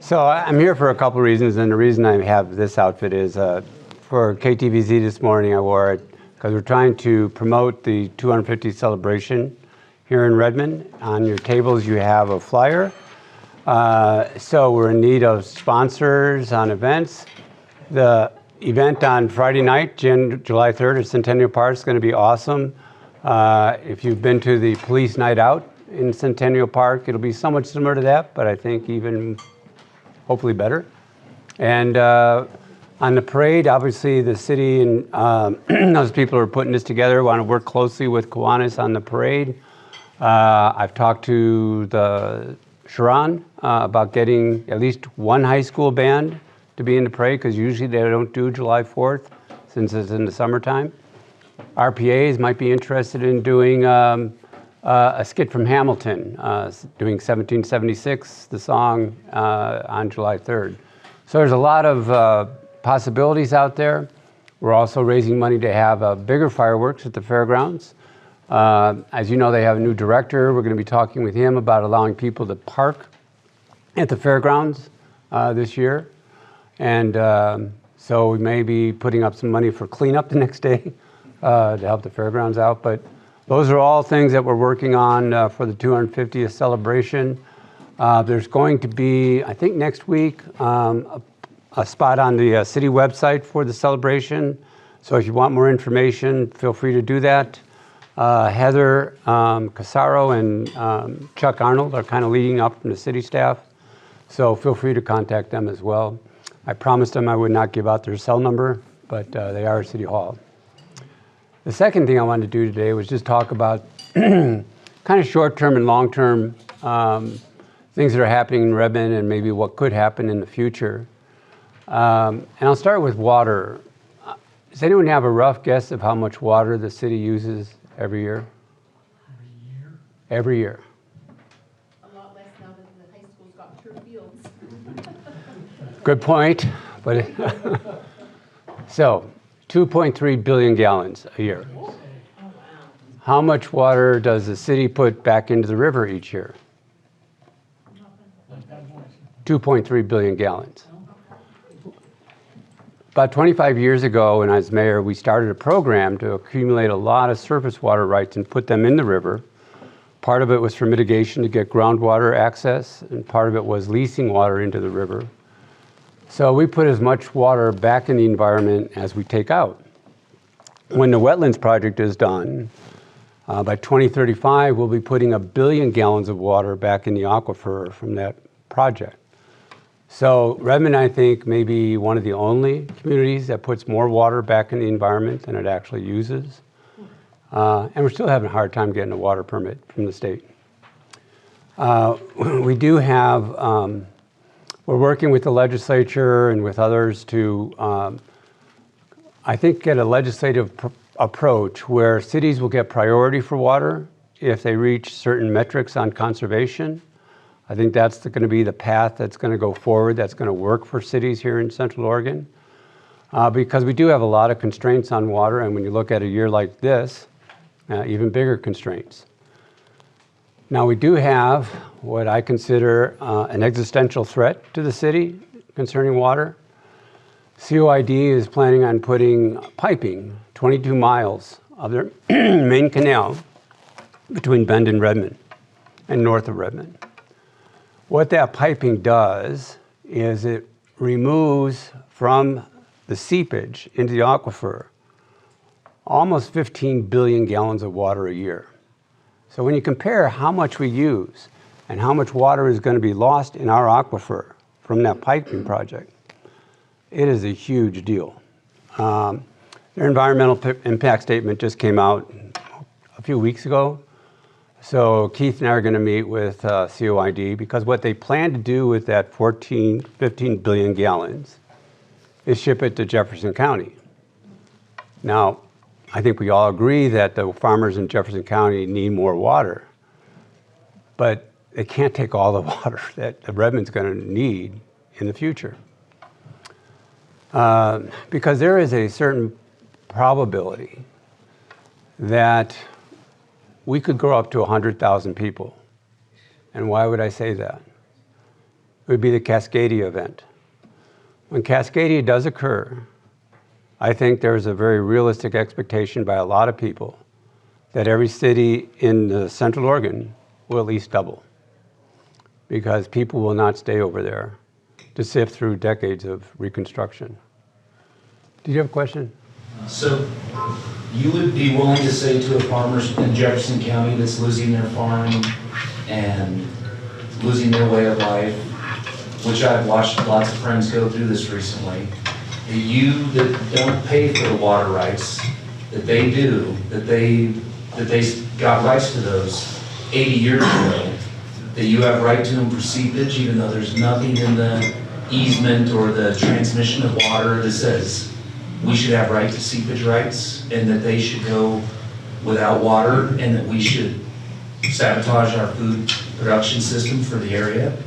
So I'm here for a couple of reasons, and the reason I have this outfit is for KTVZ this morning I wore it because we're trying to promote the 250th celebration here in Redmond. On your tables you have a flyer. So we're in need of sponsors on events. The event on Friday night, July 3rd at Centennial Park is going to be awesome. If you've been to the police night out in Centennial Park, it'll be somewhat similar to that, but I think even hopefully better. And on the parade, obviously the city and those people who are putting this together want to work closely with Kiwanis on the parade. I've talked to the Sharon about getting at least one high school band to be in the parade, because usually they don't do July 4th since it's in the summertime. RPAs might be interested in doing a skit from Hamilton, doing 1776, the song, on July 3rd. So there's a lot of possibilities out there. We're also raising money to have bigger fireworks at the fairgrounds. As you know, they have a new director. We're going to be talking with him about allowing people to park at the fairgrounds this year. And so we may be putting up some money for cleanup the next day to help the fairgrounds out. But those are all things that we're working on for the 250th celebration. There's going to be, I think next week, a spot on the city website for the celebration. So if you want more information, feel free to do that. Heather Casaro and Chuck Arnold are kind of leading up from the city staff. So feel free to contact them as well. I promised them I would not give out their cell number, but they are at City Hall. The second thing I wanted to do today was just talk about kind of short-term and long-term things that are happening in Redmond and maybe what could happen in the future. And I'll start with water. Does anyone have a rough guess of how much water the city uses every year? Every year. A lot less now that the high school's got turf fields. Good point. But so 2.3 billion gallons a year. Oh, wow. How much water does the city put back into the river each year? 2.3 billion gallons. About 25 years ago, when I was mayor, we started a program to accumulate a lot of surface water rights and put them in the river. Part of it was for mitigation to get groundwater access, and part of it was leasing water into the river. So we put as much water back in the environment as we take out. When the wetlands project is done, by 2035, we'll be putting 1 billion gallons of water back in the aquifer from that project. So Redmond, I think, may be one of the only communities that puts more water back in the environment than it actually uses. And we're still having a hard time getting a water permit from the state. We do have, we're working with the legislature and with others to, I think, get a legislative approach where cities will get priority for water if they reach certain metrics on conservation. I think that's going to be the path that's going to go forward, that's going to work for cities here in Central Oregon. Because we do have a lot of constraints on water, and when you look at a year like this, even bigger constraints. Now we do have what I consider an existential threat to the city concerning water. COID is planning on putting piping 22 miles of their main canal between Bend and Redmond and north of Redmond. What that piping does is it removes from the seepage into the aquifer almost 15 billion gallons of water a year. So when you compare how much we use and how much water is going to be lost in our aquifer from that piping project, it is a huge deal. Their environmental impact statement just came out a few weeks ago. So Keith and I are going to meet with COID, because what they plan to do with that 15 billion gallons is ship it to Jefferson County. Now, I think we all agree that the farmers in Jefferson County need more water, but they can't take all the water that Redmond's going to need in the future. Because there is a certain probability that we could grow up to 100,000 people. And why would I say that? would be the Cascadia event. When Cascadia does occur, I think there's a very realistic expectation by a lot of people that every city in Central Oregon will at least double, because people will not stay over there to sift through decades of reconstruction. Did you have a question? So you would be willing to say to a farmer in Jefferson County that's losing their farm and losing their way of life, which I've watched lots of friends go through this recently, that you that don't pay for the water rights, that they do, that they got rights to those 80 years ago, that you have right to them for seepage, even though there's nothing in the easement or the transmission of water that says we should have right to seepage rights, and that they should go without water, and that we should sabotage our food production system for the area.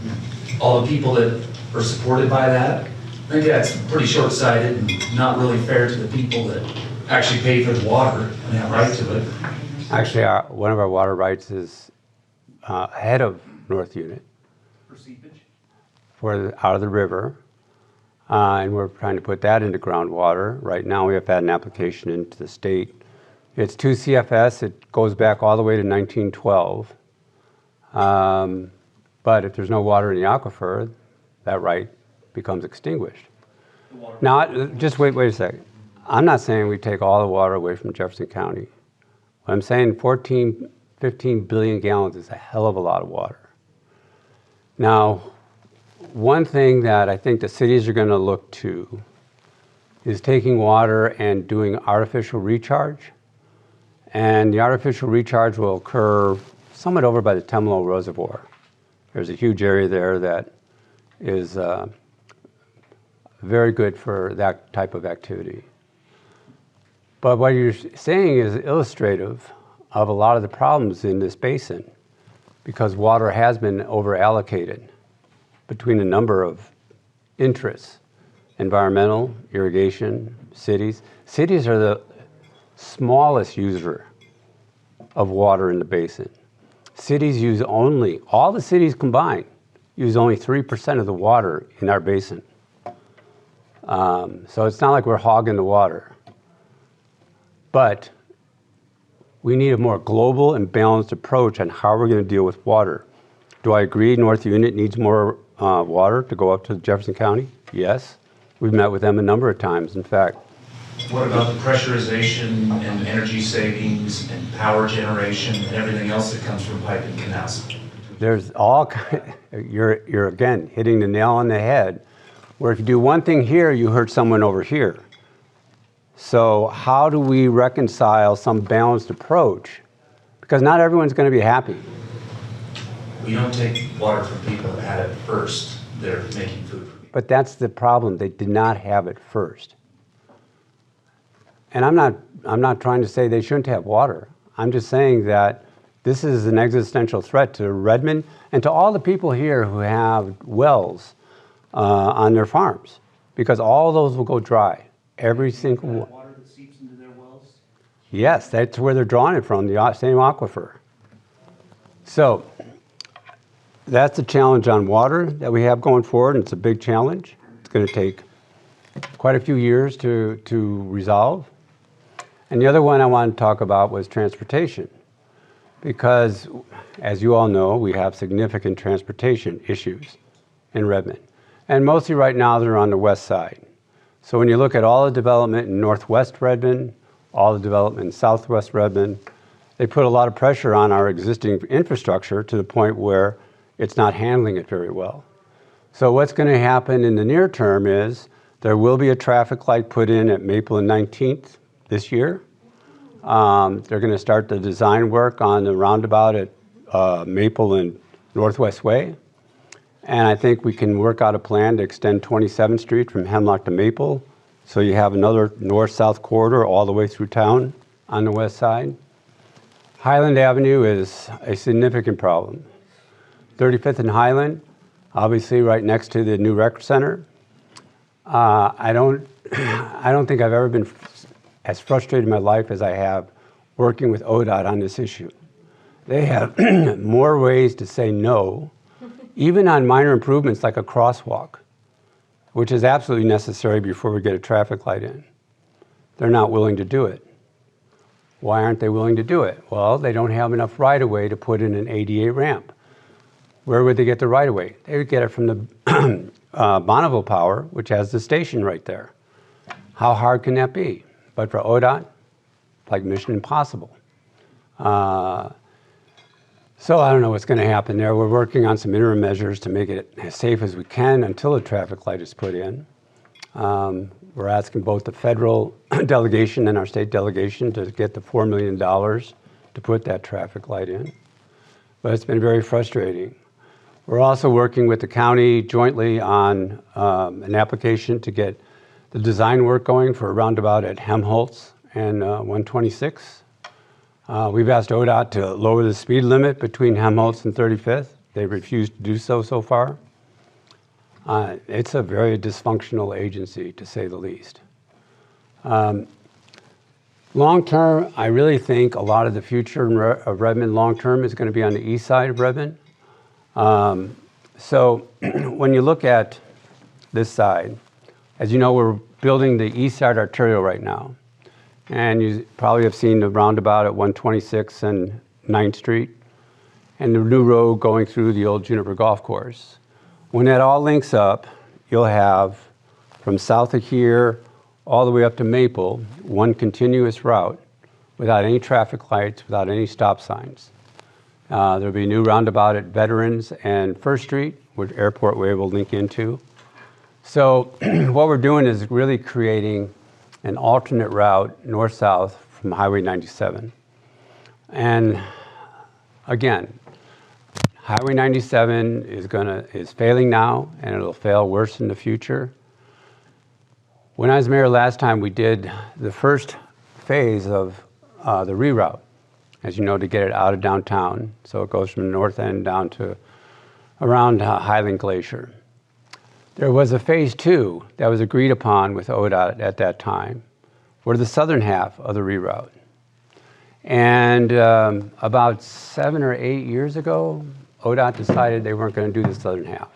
All the people that are supported by that, I think that's pretty short-sighted and not really fair to the people that actually pay for the water and have right to it. Actually, one of our water rights is ahead of North Unit. For seepage? Out of the river. And we're trying to put that into groundwater. Right now we have had an application into the state. It's 2 CFS. It goes back all the way to 1912. But if there's no water in the aquifer, that right becomes extinguished. Now, just wait a second. I'm not saying we take all the water away from Jefferson County. What I'm saying, 14, 15 billion gallons is a hell of a lot of water. Now, one thing that I think the cities are going to look to is taking water and doing artificial recharge. And the artificial recharge will occur somewhat over by the Temlo Reservoir. There's a huge area there that is very good for that type of activity. But what you're saying is illustrative of a lot of the problems in this basin, because water has been over-allocated between a number of interests: environmental, irrigation, cities. Cities are the smallest user of water in the basin. Cities use all the cities combined, use only 3% of the water in our basin. So it's not like we're hogging the water. But we need a more global and balanced approach on how we're going to deal with water. Do I agree North Unit needs more water to go up to Jefferson County? Yes. We've met with them a number of times, in fact. What about the pressurization and energy savings and power generation and everything else that comes from pipe and canals? There's all you're again hitting the nail on the head, where if you do one thing here, you hurt someone over here. So how do we reconcile some balanced approach? Because not everyone's going to be happy. We don't take water from people that had it first. They're making food for people. But that's the problem. They did not have it first. And I'm not trying to say they shouldn't have water. I'm just saying that this is an existential threat to Redmond and to all the people here who have wells on their farms, because all those will go dry. Every single one. Water that seeps into their wells? Yes, that's where they're drawing it from, the same aquifer. So that's the challenge on water that we have going forward, and it's a big challenge. It's going to take quite a few years to resolve. And the other one I wanted to talk about was transportation, because as you all know, we have significant transportation issues in Redmond. And mostly right now they're on the west side. So when you look at all the development in northwest Redmond, all the development in southwest Redmond, they put a lot of pressure on our existing infrastructure to the point where it's not handling it very well. So what's going to happen in the near term is there will be a traffic light put in at Maple and 19th this year. They're going to start the design work on the roundabout at Maple and Northwest Way. And I think we can work out a plan to extend 27th Street from Hemlock to Maple, so you have another north-south corridor all the way through town on the west side. Highland Avenue is a significant problem. 35th and Highland, obviously right next to the new rec center. I don't think I've ever been as frustrated in my life as I have working with ODOT on this issue. They have more ways to say no even on minor improvements like a crosswalk, which is absolutely necessary before we get a traffic light in. They're not willing to do it. Why aren't they willing to do it? Well, they don't have enough right-of-way to put in an ADA ramp. Where would they get the right-of-way? They would get it from the Bonneville Power, which has the station right there. How hard can that be? But for ODOT, like mission impossible. So I don't know what's going to happen there. We're working on some interim measures to make it as safe as we can until a traffic light is put in. We're asking both the federal delegation and our state delegation to get the $4 million to put that traffic light in. But it's been very frustrating. We're also working with the county jointly on an application to get the design work going for a roundabout at Helmholtz and 126. We've asked ODOT to lower the speed limit between Helmholtz and 35th. They've refused to do so far. It's a very dysfunctional agency, to say the least. Long term, I really think a lot of the future of Redmond long term is going to be on the east side of Redmond. So when you look at this side, as you know, we're building the east side arterial right now. And you probably have seen the roundabout at 126 and 9th Street and the new road going through the old Juniper Golf Course. When that all links up, you'll have from south of here all the way up to Maple, one continuous route without any traffic lights, without any stop signs. There'll be a new roundabout at Veterans and First Street, which Airport Way will link into. So what we're doing is really creating an alternate route north-south from Highway 97. And again, Highway 97 is failing now, and it'll fail worse in the future. When I was mayor last time, we did the first phase of the reroute, as you know, to get it out of downtown. So it goes from the north end down to around Highland Glacier. There was a phase 2 that was agreed upon with ODOT at that time for the southern half of the reroute. And about 7 or 8 years ago, ODOT decided they weren't going to do the southern half.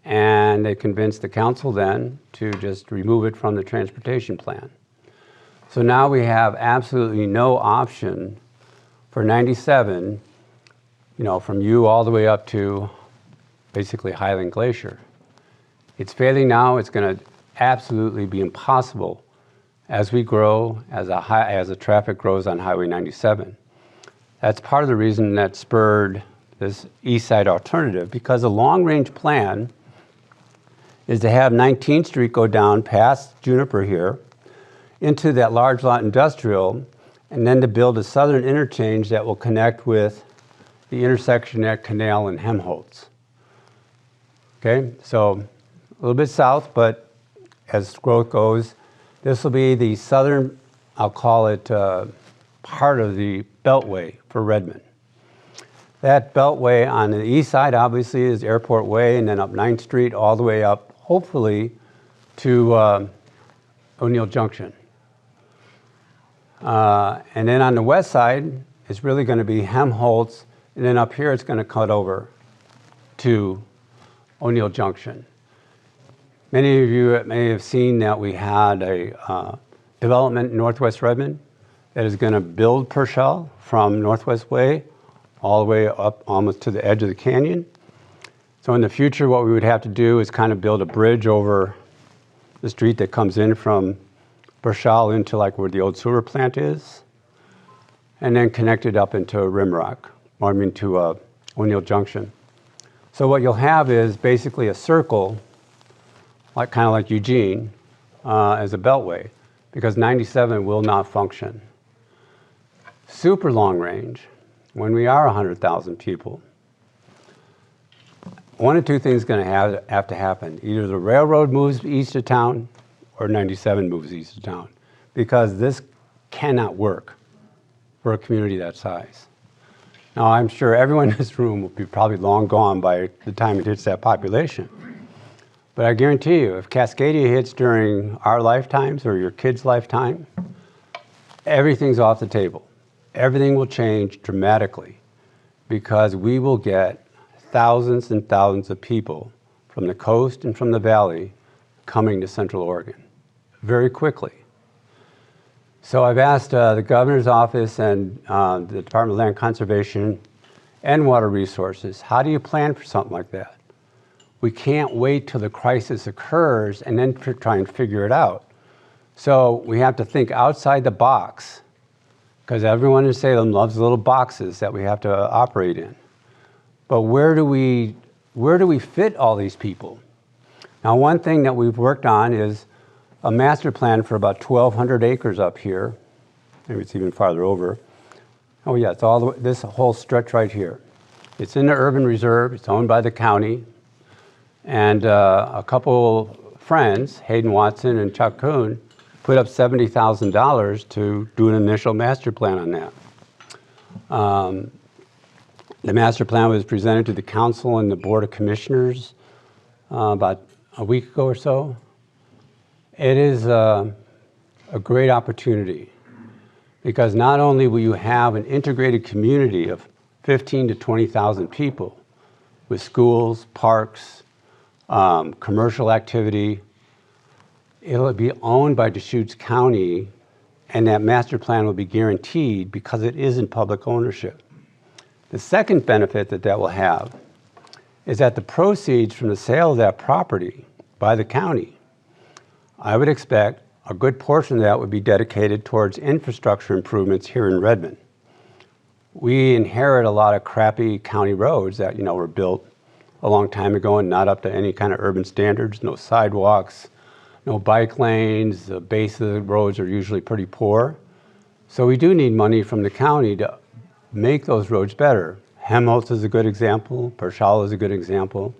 And they convinced the council then to just remove it from the transportation plan. So now we have absolutely no option for 97, you know, from you all the way up to basically Highland Glacier. It's failing now. It's going to absolutely be impossible as we grow, as the traffic grows on Highway 97. That's part of the reason that spurred this east side alternative, because a long-range plan is to have 19th Street go down past Juniper here into that large lot industrial, and then to build a southern interchange that will connect with the intersection at Canal and Helmholtz. Okay, so a little bit south, but as growth goes, this will be the southern, I'll call it part of the Beltway for Redmond. That Beltway on the east side obviously is Airport Way, and then up 9th Street all the way up, hopefully, to O'Neill Junction. And then on the west side, it's really going to be Helmholtz, and then up here it's going to cut over to O'Neill Junction. Many of you may have seen that we had a development in Northwest Redmond that is going to build Purcell from Northwest Way all the way up almost to the edge of the canyon. So in the future, what we would have to do is kind of build a bridge over the street that comes in from Purcell into like where the old sewer plant is, and then connect it up into Rimrock, or I mean to O'Neill Junction. So what you'll have is basically a circle, like kind of like Eugene, as a beltway, because 97 will not function. Super long range, when we are 100,000 people, one of two things is going to have to happen. Either the railroad moves east of town or 97 moves east of town, because this cannot work for a community that size. Now, I'm sure everyone in this room will be probably long gone by the time it hits that population. But I guarantee you, if Cascadia hits during our lifetimes or your kids' lifetime, everything's off the table. Everything will change dramatically, because we will get thousands and thousands of people from the coast and from the valley coming to Central Oregon very quickly. So I've asked the governor's office and the Department of Land Conservation and Water Resources, how do you plan for something like that? We can't wait till the crisis occurs and then try and figure it out. So we have to think outside the box, because everyone in Salem loves little boxes that we have to operate in. But where do we fit all these people? Now, one thing that we've worked on is a master plan for about 1,200 acres up here. Maybe it's even farther over. Oh yeah, it's all this whole stretch right here. It's in the urban reserve. It's owned by the county. And a couple friends, Hayden Watson and Chuck Kuhn, put up $70,000 to do an initial master plan on that. The master plan was presented to the council and the board of commissioners about a week ago or so. It is a great opportunity because not only will you have an integrated community of 15 to 20,000 people with schools, parks, commercial activity, it'll be owned by Deschutes County, and that master plan will be guaranteed because it is in public ownership. The second benefit that will have is that the proceeds from the sale of that property by the county, I would expect a good portion of that would be dedicated towards infrastructure improvements here in Redmond. We inherit a lot of crappy county roads that were built a long time ago and not up to any kind of urban standards, no sidewalks, no bike lanes, the base of the roads are usually pretty poor. So we do need money from the county to make those roads better. Helmholtz is a good example, Pershal is a good example.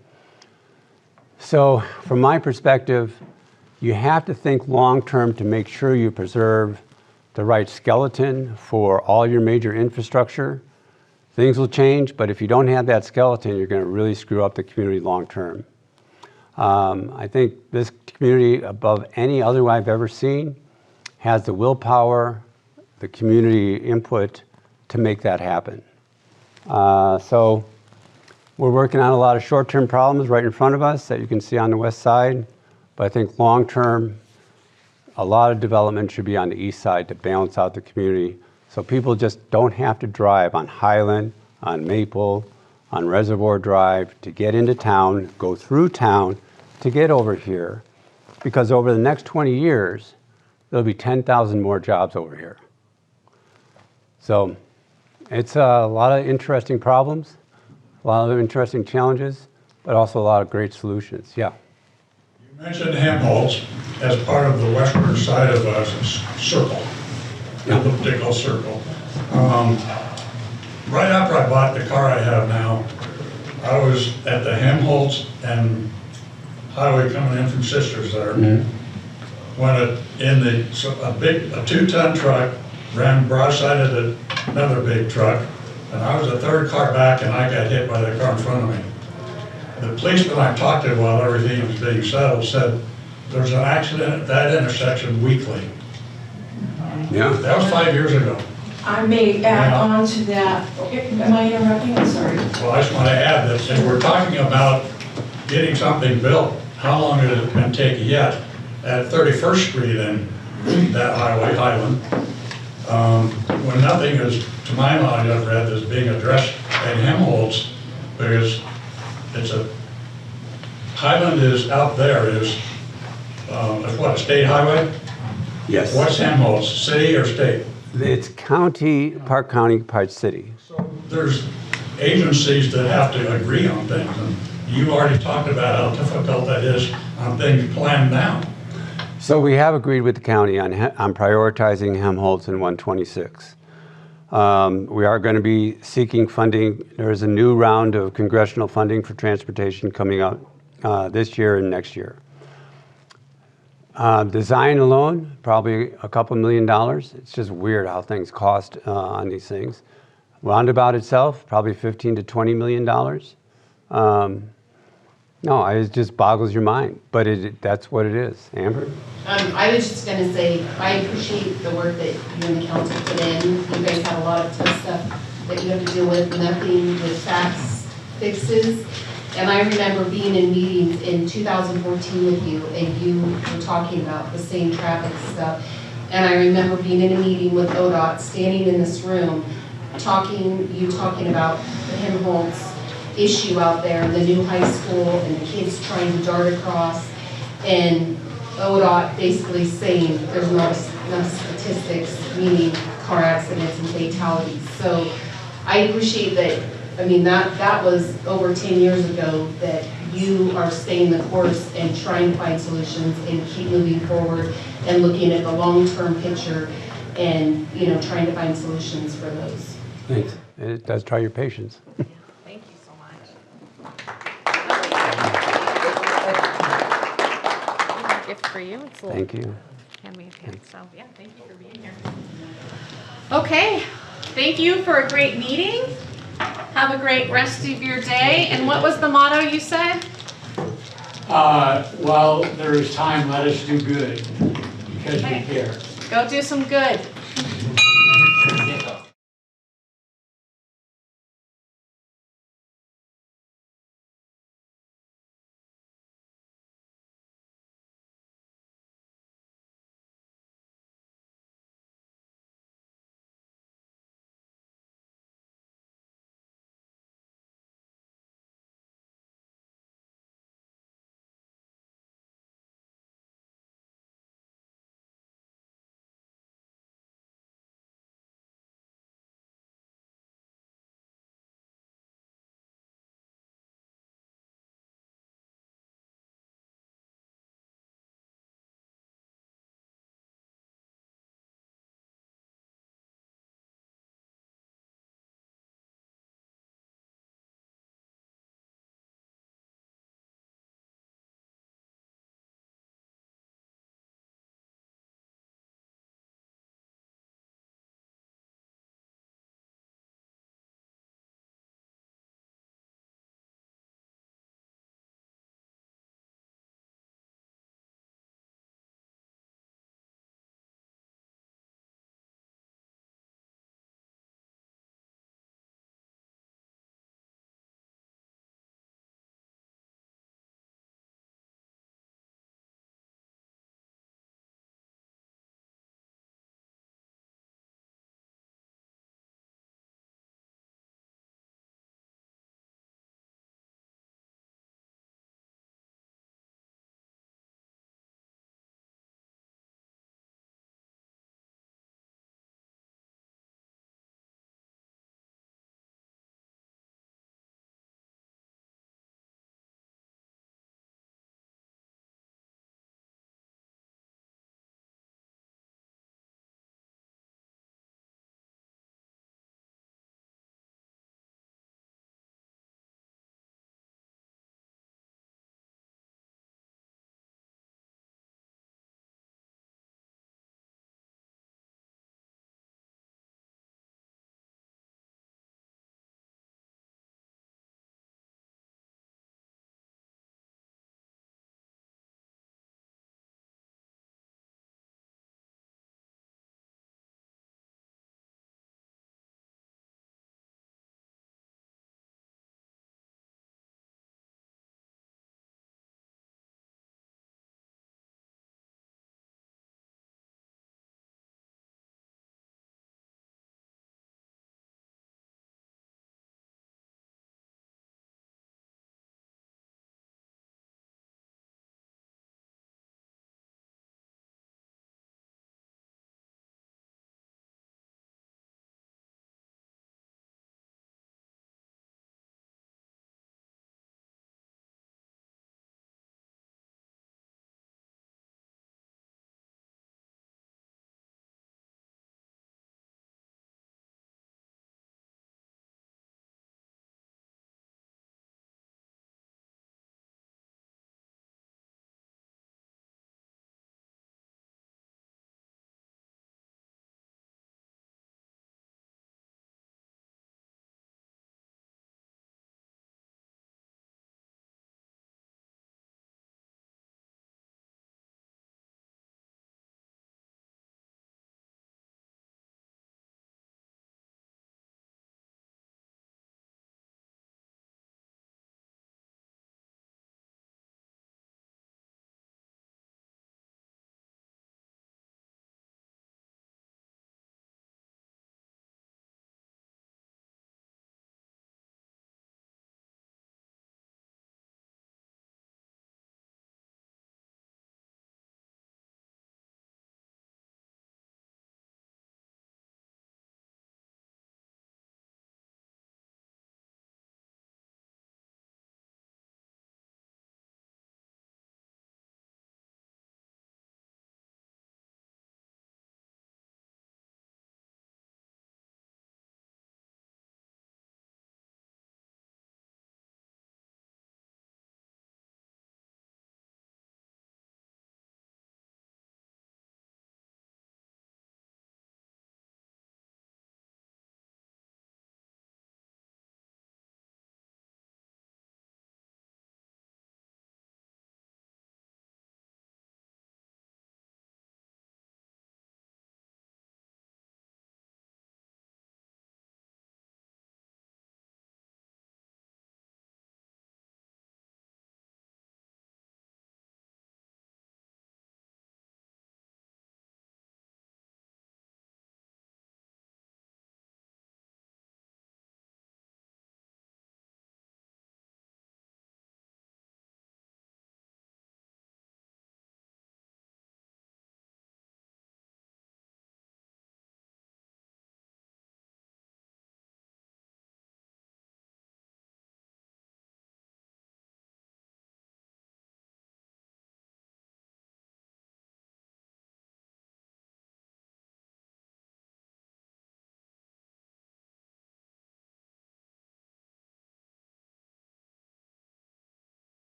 So from my perspective, you have to think long-term to make sure you preserve the right skeleton for all your major infrastructure. Things will change, but if you don't have that skeleton, you're going to really screw up the community long-term. I think this community, above any other I've ever seen, has the willpower, the community input to make that happen. So we're working on a lot of short-term problems right in front of us that you can see on the west side, but I think long-term, a lot of development should be on the east side to balance out the community so people just don't have to drive on Highland, on Maple, on Reservoir Drive to get into town, go through town to get over here, because over the next 20 years, there'll be 10,000 more jobs over here. So it's a lot of interesting problems, a lot of interesting challenges, but also a lot of great solutions. Yeah. You mentioned Helmholtz as part of the western side of a circle, the particular circle. Right after I bought the car I have now, I was at the Helmholtz and highway coming in from Sisters there. When a 2-ton truck ran broadside of another big truck, and I was the third car back and I got hit by the car in front of me. The policeman I talked to while everything was being settled said there's an accident at that intersection weekly. Yeah. That was 5 years ago. I may add on to that. Am I interrupting? I'm sorry. Well, I just want to add that if we're talking about getting something built, how long has it been taking yet? At 31st Street and that highway, Highland, when nothing is, to my knowledge, I've read, is being addressed at Helmholtz, because Highland is out there, it's what, a state highway? Yes. What's Helmholtz, city or state? It's county, Park County, Park City. So there's agencies that have to agree on things, and you already talked about how difficult that is on things planned now. So we have agreed with the county on prioritizing Helmholtz and 126. We are going to be seeking funding. There is a new round of congressional funding for transportation coming out this year and next year. Design alone, probably a couple $1 million. It's just weird how things cost on these things. Roundabout itself, probably $15 to $20 million. No, it just boggles your mind, but that's what it is. Amber? I was just gonna say, I appreciate the work that you and the council put in. You guys have a lot of tough stuff that you have to deal with, nothing with facts fixes. And I remember being in meetings in 2014 with you, and you were talking about the same traffic stuff. And I remember being in a meeting with ODOT, standing in this room, talking about the Helmholtz issue out there, the new high school, and the kids trying to dart across, and ODOT basically saying there's not enough statistics, meaning car accidents and fatalities. So I appreciate that. I mean, that was over 10 years ago, that you are staying the course and trying to find solutions and keep moving forward and looking at the long-term picture and, you know, trying to find solutions for those. Thanks. It does try your patience. Thank you so much. A gift for you. It's a little Thank you. handmade pin. So yeah, thank you for being here. Okay, thank you for a great meeting. Have a great rest of your day. And what was the motto you said? While there is time, let us do good, because we care. Go do some good.